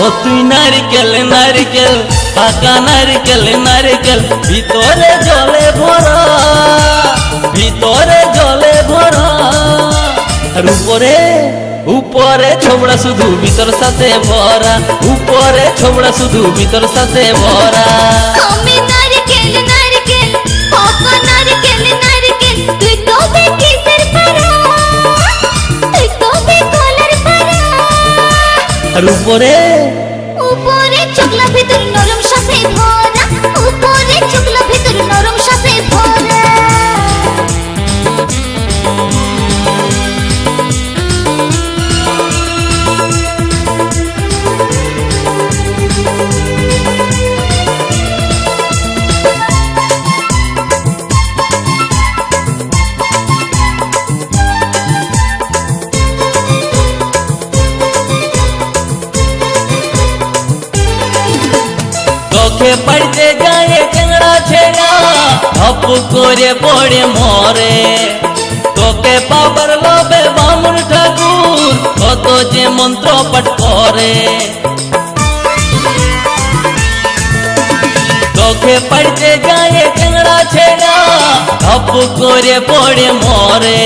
ও তুই নারকেল নারকেল পাকা নারকেল নারকেল ভিতরে জলে ভরা, ভিতরে জলে ভরা। আর উপরে উপরে ছোবড়া শুধু ভিতর সাথে ভরা, উপরে ছোবড়া শুধু ভিতর সাথে ভরা। আমি নারকেল নারকেল পাকা নারকেল নারকেল তুই তো কিসের পারা, তুই তো কলার পারা। আর উপরে উপরে চোখলা ভিতর নরম সাথে ভরা, উপরে চোখলা ভিতর নরম সাথে ভরা। চোখে পড়তে যায় চ্যাংড়া ছেড়া ধপ করে পড়ে মরে। তোকে পাবার লোভে বামুন ঠাকুর কত যে মন্ত্র পাঠ করে। চোখে পড়তে যায় চ্যাংড়া ছেড়া ধপ করে পড়ে মরে।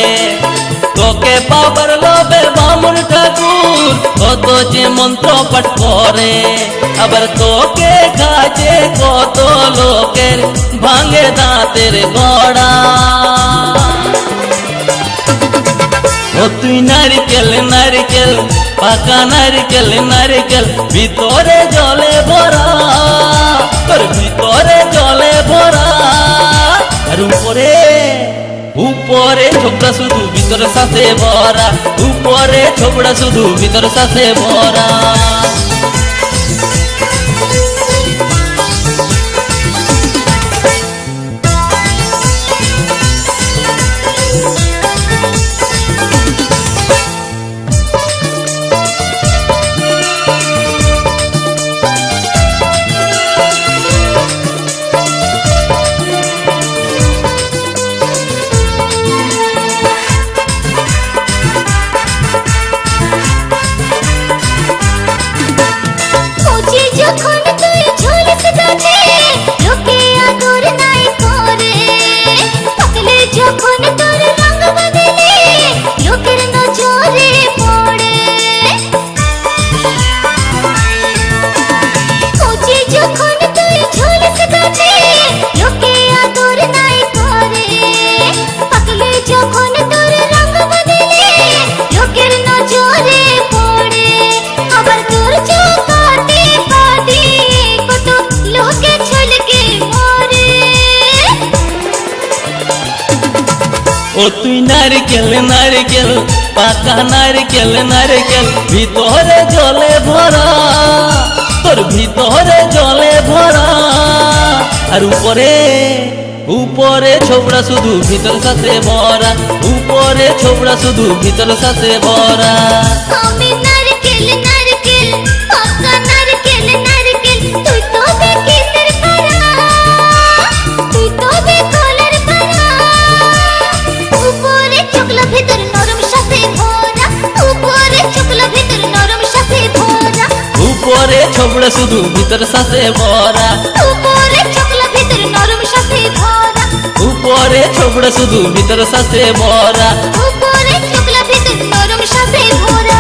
তোকে পাবার লোভে বামুন ঠাকুর কত যে মন্ত্র পাঠ করে। আবার তোকে কাজে কত লোকের ভাঙে দাঁতের গড়া। ও তুই নারকেল নারকেল পাকা নারকেল নারকেল ভিতরে জলে ভরা, তোর ভিতরে জলে ভরা। আর উপরে উপরে ছোবড়া শুধু ভিতর সাথে ভরা, উপরে ছোবড়া শুধু ভিতর সাথে ভরা। যখন তুই ঝুলিস গাছে লোকে আদর নাই করে, পাকলে যখন তোর রঙ বদলে লোকের নজরে পড়ে। কচি যখন তুই ঝুলিস গাছে লোকে আদর নাই করে, পাকলে যখন তোর রঙ বদলে লোকের নজরে পড়ে। আবার তোর চোখাতে কত লোকে ছলকে মরে। ও তুই নারকেল নারকেল পাকা নারকেল নারকেল ভিতরে জলে ভরা, তোর ভিতরে জলে ভরা। আর উপরে উপরে ছোবড়া শুধু ভিতর সাথে ভরা, উপরে ছোবড়া শুধু ভিতর সাথে ভরা। আমি নারকেল নারকেল পাকা নারকেল নারকেল তুই তো কিসের পারা, তুই তো কলার পারা। উপরে চোখলা ভিতর নরম সাথে ভরা, উপরে চোখলা ভিতর নরম সাথে ভরা। উপরে ছোবড়া শুধু ভিতর সাথে ভরা, উপরে চোখলা ভিতর নরম সাথে ভরা। উপরে ছোবড়া শুধু ভিতর সাথে ভরা। উপরে চোখলা ভিতর নরম সাথে ভরা।